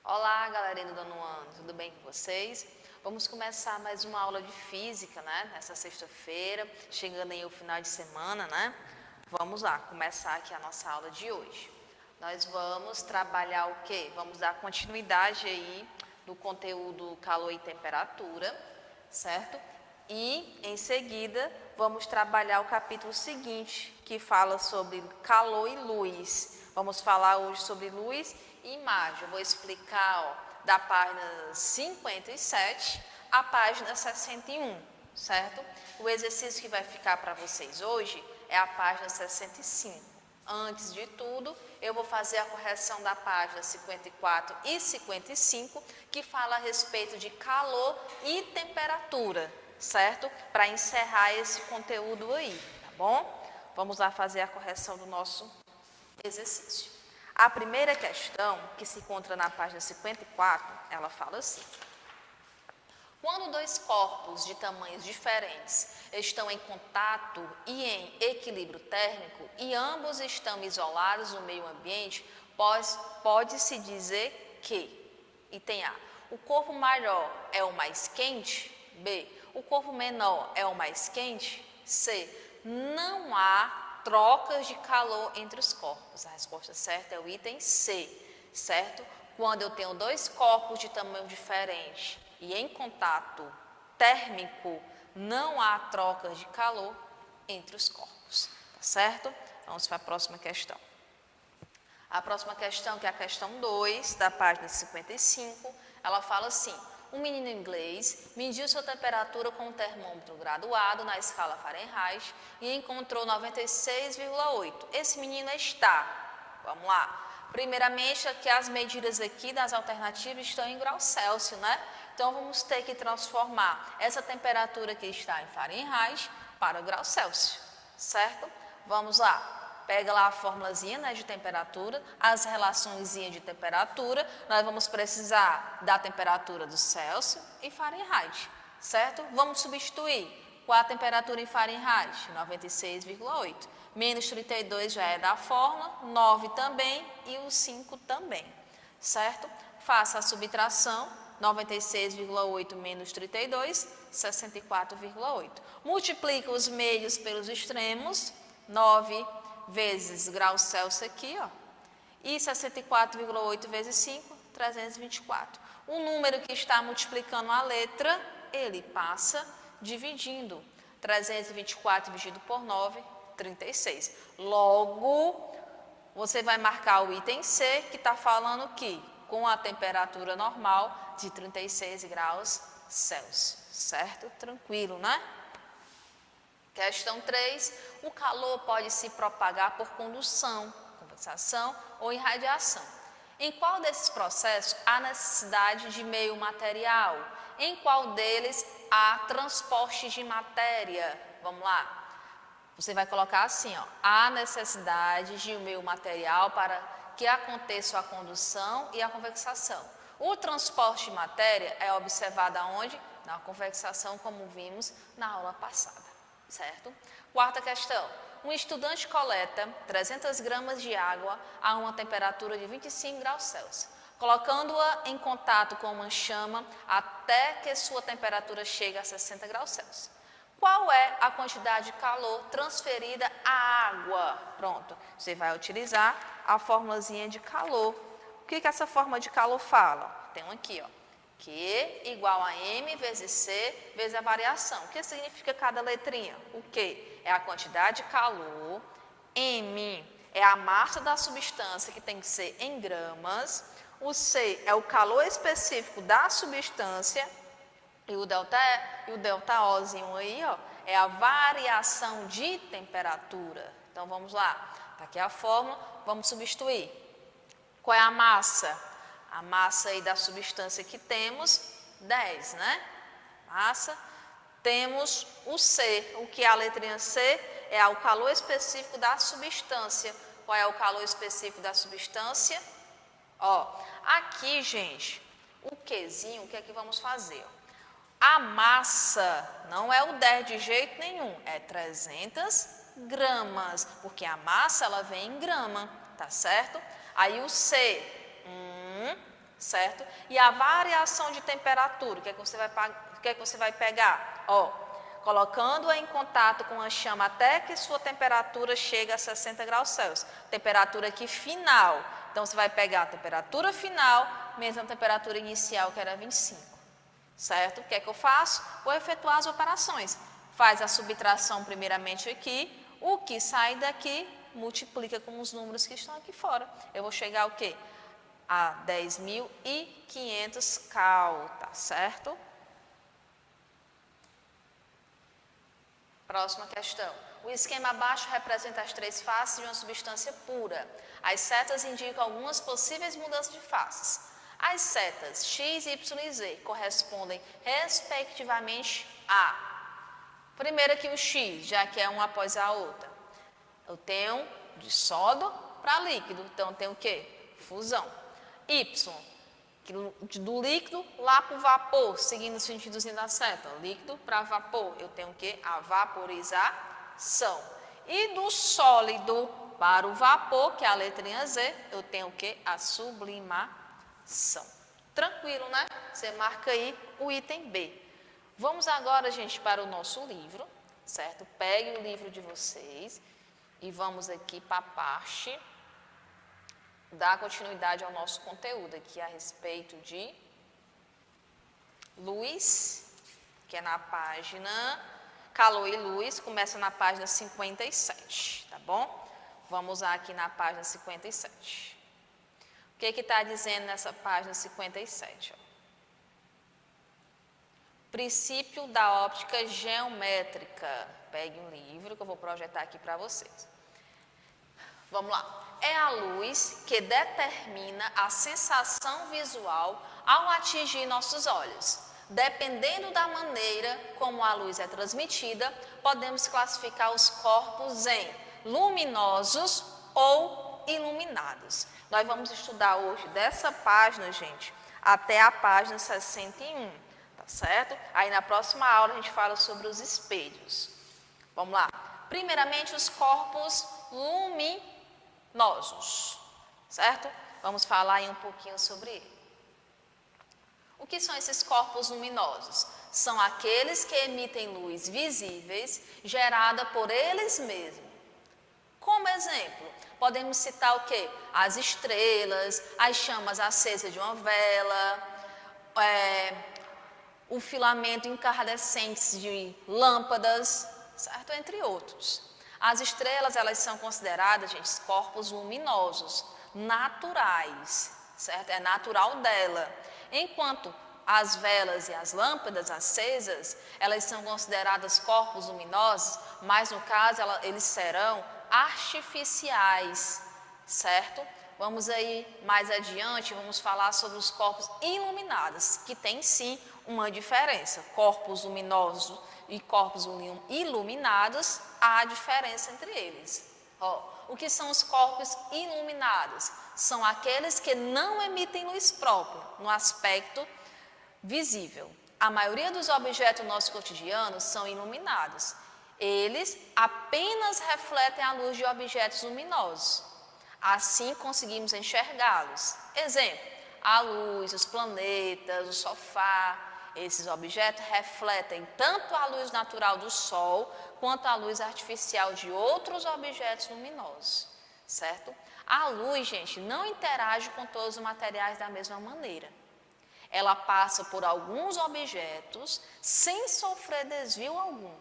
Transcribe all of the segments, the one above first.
Olá, galerinha do nono ano, tudo bem com vocês? Vamos começar mais uma aula de física, né? Nessa sexta-feira, chegando aí o final de semana, né? Vamos lá, começar aqui a nossa aula de hoje. Nós vamos trabalhar o quê? Vamos dar continuidade aí no conteúdo calor e temperatura, certo? E, em seguida, vamos trabalhar o capítulo seguinte, que fala sobre calor e luz. Vamos falar hoje sobre luz e imagem. Eu vou explicar, da página 57 à página 61, certo? O exercício que vai ficar para vocês hoje é a página 65. Antes de tudo, eu vou fazer a correção da página 54 e 55, que fala a respeito de calor e temperatura, certo? Para encerrar esse conteúdo aí, tá bom? Vamos lá fazer a correção do nosso exercício. A primeira questão, que se encontra na página 54, ela fala assim: quando dois corpos de tamanhos diferentes estão em contato e em equilíbrio térmico e ambos estão isolados no meio ambiente, pode-se dizer que, item A, o corpo maior é o mais quente, B, o corpo menor é o mais quente, C, não há trocas de calor entre os corpos. A resposta certa é o item C, certo? Quando eu tenho dois corpos de tamanho diferente e em contato térmico, não há trocas de calor entre os corpos, tá certo? Vamos para a próxima questão. A próxima questão, que é a questão 2, da página 55, ela fala assim: um menino inglês mediu sua temperatura com um termômetro graduado na escala Fahrenheit e encontrou 96,8. Esse menino está, vamos lá, primeiramente aqui as medidas aqui das alternativas estão em graus Celsius, né? Então vamos ter que transformar essa temperatura que está em Fahrenheit para o grau Celsius, certo? Vamos lá. Pega lá a formulazinha, né, de temperatura, as relaçõezinhas de temperatura. Nós vamos precisar da temperatura do Celsius e Fahrenheit, certo? Vamos substituir. Qual a temperatura em Fahrenheit? 96,8. Menos 32 já é da fórmula, 9 também e o 5 também, certo? Faça a subtração. 96,8 menos 32, 64,8. Multiplica os meios pelos extremos, 9 vezes grau Celsius aqui, ó, e 64,8 vezes 5, 324. O número que está multiplicando a letra, ele passa dividindo. 324 dividido por 9, 36. Logo, você vai marcar o item C, que está falando que com a temperatura normal de 36 graus Celsius, certo? Tranquilo, né? Questão 3, o calor pode se propagar por condução, condensação ou irradiação. Em qual desses processos há necessidade de meio material? Em qual deles há transporte de matéria? Vamos lá. Você vai colocar assim, ó, há necessidade de um meio material para que aconteça a condução e a convexação. O transporte de matéria é observado aonde? Na convexação, como vimos na aula passada, certo? Quarta questão. Um estudante coleta 300 gramas de água a uma temperatura de 25 graus Celsius, colocando-a em contato com uma chama até que sua temperatura chegue a 60 graus Celsius. Qual é a quantidade de calor transferida à água? Pronto, você vai utilizar a formulazinha de calor. O que essa forma de calor fala? Tem um aqui, ó. Q igual a M vezes C vezes a variação. O que significa cada letrinha? O Q é a quantidade de calor, M é a massa da substância, que tem que ser em gramas, o C é o calor específico da substância, e o delta Ozinho aí, ó, é a variação de temperatura. Então, vamos lá. Está aqui a fórmula, vamos substituir. Qual é a massa? A massa aí da substância que temos, 10, né? Massa. Temos o C. O que é a letrinha C? É o calor específico da substância. Qual é o calor específico da substância? Ó, aqui, gente, o Qzinho, o que é que vamos fazer? A massa não é o 10 de jeito nenhum, é 300 gramas, porque a massa ela vem em grama, tá certo? Aí o C, certo? E a variação de temperatura, o que é que você vai pegar? Ó, colocando-a em contato com a chama até que sua temperatura chegue a 60 graus Celsius. Temperatura aqui final. Então, você vai pegar a temperatura final menos a temperatura inicial, que era 25. Certo? O que é que eu faço? Vou efetuar as operações. Faz a subtração primeiramente aqui. O que sai daqui, multiplica com os números que estão aqui fora. Eu vou chegar ao quê? A 10.500 cal, tá certo? Próxima questão. O esquema abaixo representa as três faces de uma substância pura. As setas indicam algumas possíveis mudanças de faces. As setas X, Y e Z correspondem respectivamente a... Primeiro aqui o X, já que é uma após a outra. Eu tenho de sólido para líquido, então eu tenho o quê? Fusão. Y, do líquido lá para o vapor, seguindo o sentidozinho da seta. Líquido para vapor, eu tenho o quê? A vaporização. E do sólido para o vapor, que é a letrinha Z, eu tenho o quê? A sublimação. Tranquilo, né? Você marca aí o item B. Vamos agora, gente, para o nosso livro, certo? Pegue o livro de vocês e vamos aqui para a parte... dar continuidade ao nosso conteúdo aqui a respeito de luz, que é na página, calor e luz, começa na página 57, tá bom? Vamos lá aqui na página 57. O que está dizendo nessa página 57? Ó? Princípio da óptica geométrica. Pegue um livro que eu vou projetar aqui para vocês. Vamos lá. É a luz que determina a sensação visual ao atingir nossos olhos. Dependendo da maneira como a luz é transmitida, podemos classificar os corpos em luminosos ou iluminados. Nós vamos estudar hoje dessa página, gente, até a página 61, tá certo? Aí na próxima aula a gente fala sobre os espelhos. Vamos lá. Primeiramente, os corpos luminosos, certo? Vamos falar aí um pouquinho sobre ele. O que são esses corpos luminosos? São aqueles que emitem luz visíveis, gerada por eles mesmos. Como exemplo, podemos citar o quê? As estrelas, as chamas acesas de uma vela, o filamento incandescente de lâmpadas, certo? Entre outros. As estrelas, elas são consideradas, gente, corpos luminosos, naturais, certo? É natural dela. Enquanto as velas e as lâmpadas acesas, elas são consideradas corpos luminosos, mas no caso eles serão artificiais, certo? Vamos aí mais adiante, vamos falar sobre os corpos iluminados, que tem sim uma diferença. Corpos luminosos e corpos iluminados, há diferença entre eles. Ó, o que são os corpos iluminados? São aqueles que não emitem luz própria, no aspecto visível. A maioria dos objetos do nosso cotidiano são iluminados. Eles apenas refletem a luz de objetos luminosos. Assim conseguimos enxergá-los. Exemplo, a luz, os planetas, o sofá. Esses objetos refletem tanto a luz natural do Sol quanto a luz artificial de outros objetos luminosos, certo? A luz, gente, não interage com todos os materiais da mesma maneira. Ela passa por alguns objetos sem sofrer desvio algum.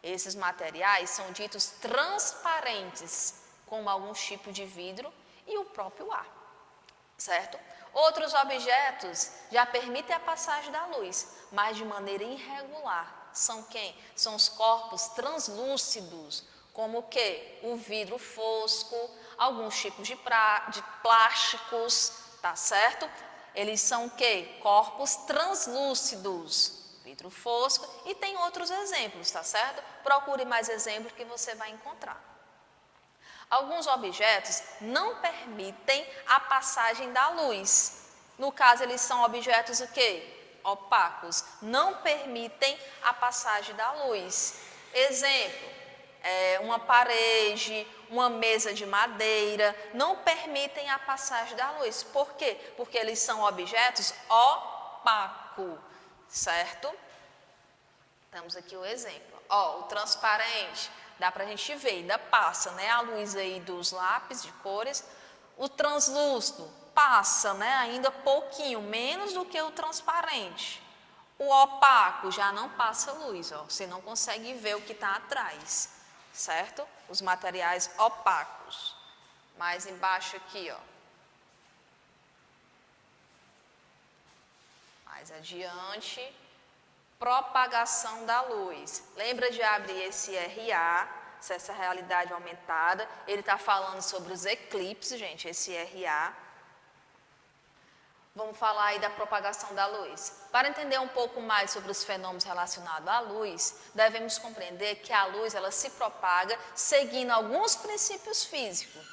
Esses materiais são ditos transparentes, como alguns tipos de vidro e o próprio ar, certo? Outros objetos já permitem a passagem da luz, mas de maneira irregular. São quem? São os corpos translúcidos, como o quê? O vidro fosco, alguns tipos de plásticos, tá certo? Eles são o quê? Corpos translúcidos, vidro fosco, e tem outros exemplos, tá certo? Procure mais exemplos que você vai encontrar. Alguns objetos não permitem a passagem da luz. No caso, eles são objetos o quê? Opacos. Não permitem a passagem da luz. Exemplo, uma parede, uma mesa de madeira, não permitem a passagem da luz. Por quê? Porque eles são objetos opacos, certo? Temos aqui o exemplo. Ó, o transparente, dá para a gente ver, ainda passa, né, a luz aí dos lápis de cores. O translúcido passa, né, ainda pouquinho, menos do que o transparente. O opaco já não passa luz, ó, você não consegue ver o que está atrás, certo? Os materiais opacos. Mais embaixo aqui, ó. Mais adiante, propagação da luz. Lembra de abrir esse RA, essa realidade aumentada. Ele está falando sobre os eclipses, gente, esse RA. Vamos falar aí da propagação da luz. Para entender um pouco mais sobre os fenômenos relacionados à luz, devemos compreender que a luz ela se propaga seguindo alguns princípios físicos.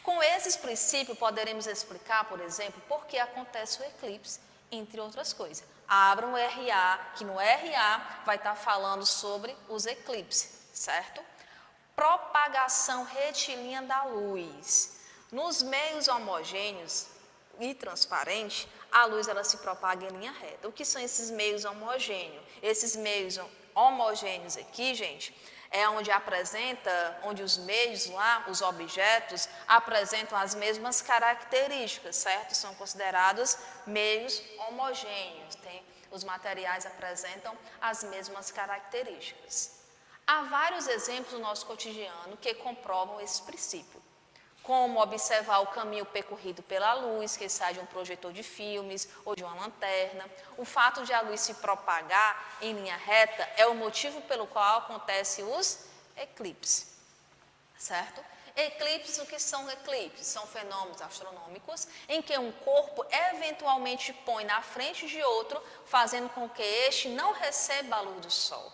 Com esses princípios, poderemos explicar, por exemplo, por que acontece o eclipse, entre outras coisas. Abra um RA, que no RA vai estar falando sobre os eclipses, certo? Propagação retilínea da luz. Nos meios homogêneos e transparente, a luz ela se propaga em linha reta. O que são esses meios homogêneos? Esses meios homogêneos aqui, gente, é onde os meios lá, os objetos, apresentam as mesmas características, certo? São considerados meios homogêneos. Os materiais apresentam as mesmas características. Há vários exemplos no nosso cotidiano que comprovam esse princípio, como observar o caminho percorrido pela luz, que sai de um projetor de filmes ou de uma lanterna. O fato de a luz se propagar em linha reta é o motivo pelo qual acontecem os eclipses, certo? Eclipses, o que são eclipses? São fenômenos astronômicos em que um corpo eventualmente põe na frente de outro, fazendo com que este não receba a luz do Sol.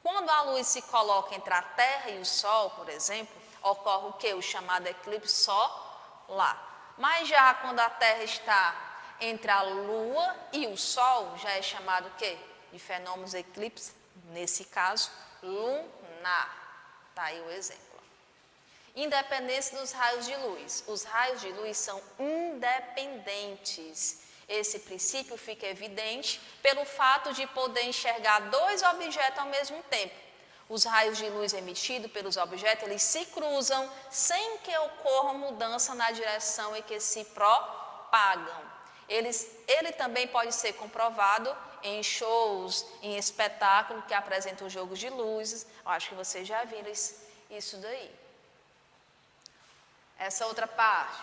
Quando a luz se coloca entre a Terra e o Sol, por exemplo, ocorre o que? O chamado eclipse solar. Mas já quando a Terra está entre a Lua e o Sol, já é chamado o quê? De fenômenos eclipse, nesse caso, lunar. Está aí o exemplo. Independência dos raios de luz. Os raios de luz são independentes. Esse princípio fica evidente pelo fato de poder enxergar dois objetos ao mesmo tempo. Os raios de luz emitidos pelos objetos, eles se cruzam sem que ocorra mudança na direção em que se propagam. Ele também pode ser comprovado em shows, em espetáculos que apresentam jogos de luzes. Eu acho que vocês já viram isso daí. Essa outra parte,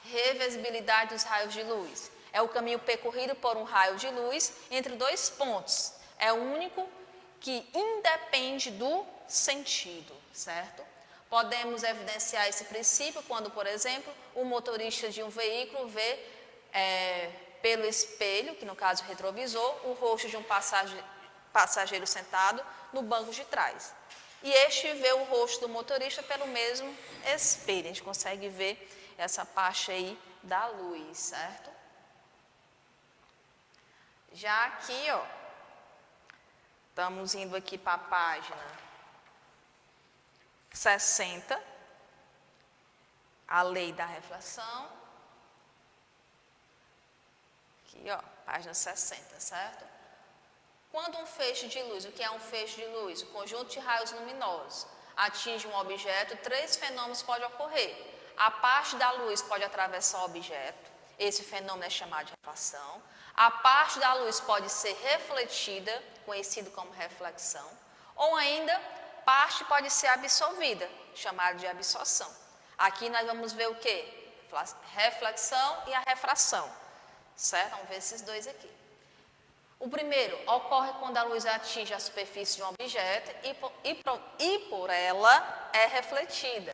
reversibilidade dos raios de luz. É o caminho percorrido por um raio de luz entre dois pontos. É o único que independe do sentido, certo? Podemos evidenciar esse princípio quando, por exemplo, o motorista de um veículo vê pelo espelho, que no caso retrovisor, o rosto de um passageiro sentado no banco de trás. E este vê o rosto do motorista pelo mesmo espelho. A gente consegue ver essa parte aí da luz, certo? Já aqui, ó, estamos indo aqui para a página 60, a lei da reflexão. Aqui, ó, página 60, certo? Quando um feixe de luz, o que é um feixe de luz? O conjunto de raios luminosos atinge um objeto, três fenômenos podem ocorrer. A parte da luz pode atravessar o objeto, esse fenômeno é chamado de refração. A parte da luz pode ser refletida, conhecido como reflexão, ou ainda parte pode ser absorvida, chamado de absorção. Aqui nós vamos ver o que? Reflexão e a refração, certo? Vamos ver esses dois aqui. O primeiro ocorre quando a luz atinge a superfície de um objeto e por ela é refletida,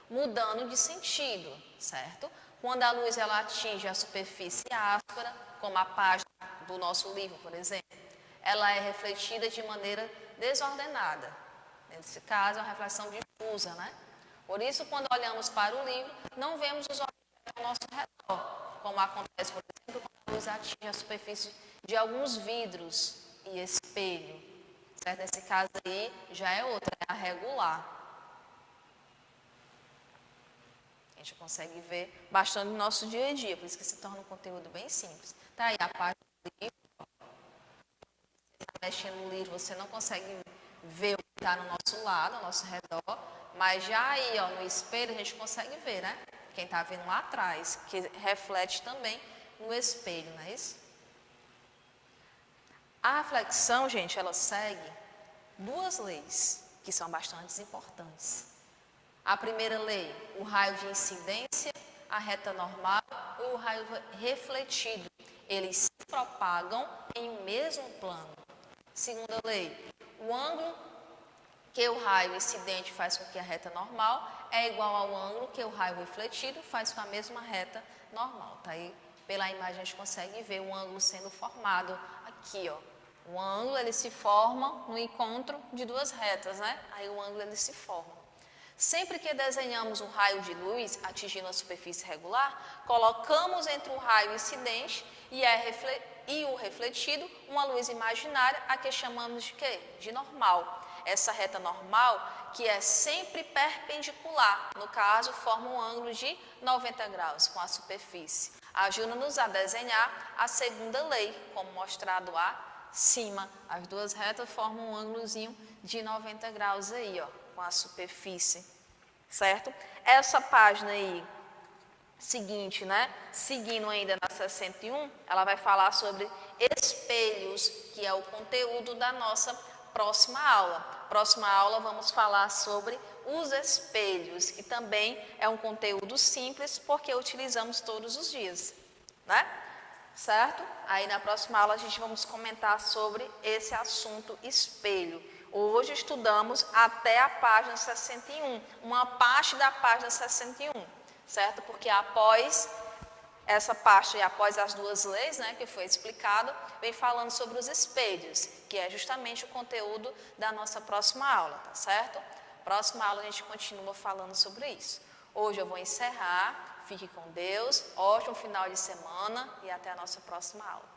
mudando de sentido, certo? Quando a luz ela atinge a superfície áspera, como a página do nosso livro, por exemplo, ela é refletida de maneira desordenada. Nesse caso, é uma reflexão difusa, né? Por isso, quando olhamos para o livro, não vemos os objetos ao nosso redor, como acontece, por exemplo, quando a luz atinge a superfície de alguns vidros e espelho, certo? Nesse caso aí já é outra, é a regular. A gente consegue ver bastante no nosso dia a dia, por isso que se torna um conteúdo bem simples. Tá aí a página do livro. Você está mexendo no livro, você não consegue ver o que está no nosso lado, ao nosso redor, mas já aí, ó, no espelho, a gente consegue ver, né? Quem está vindo lá atrás, que reflete também no espelho, não é isso? A flexão, gente, ela segue duas leis que são bastante importantes. A primeira lei, o raio de incidência, a reta normal e o raio refletido, eles se propagam em um mesmo plano. Segunda lei, o ângulo que o raio incidente faz com que a reta normal é igual ao ângulo que o raio refletido faz com a mesma reta normal. Tá aí, pela imagem a gente consegue ver o ângulo sendo formado aqui, ó. O ângulo ele se forma no encontro de duas retas, né? Aí o ângulo ele se forma. Sempre que desenhamos um raio de luz atingindo a superfície regular, colocamos entre o raio incidente e o refletido uma luz imaginária, a que chamamos de quê? De normal. Essa reta normal, que é sempre perpendicular, no caso, forma um ângulo de 90 graus com a superfície. Ajuda-nos a desenhar a segunda lei, como mostrado acima. As duas retas formam um ângulozinho de 90 graus aí, ó, com a superfície, certo? Essa página aí, seguinte, né? Seguindo ainda na 61, ela vai falar sobre espelhos, que é o conteúdo da nossa próxima aula. Próxima aula vamos falar sobre os espelhos, que também é um conteúdo simples, porque utilizamos todos os dias, né? Certo? Aí na próxima aula a gente vamos comentar sobre esse assunto espelho. Hoje estudamos até a página 61, uma parte da página 61, certo? Porque após essa parte, após as duas leis, né, que foi explicado, vem falando sobre os espelhos, que é justamente o conteúdo da nossa próxima aula, tá certo? Próxima aula a gente continua falando sobre isso. Hoje eu vou encerrar, fique com Deus, ótimo final de semana e até a nossa próxima aula.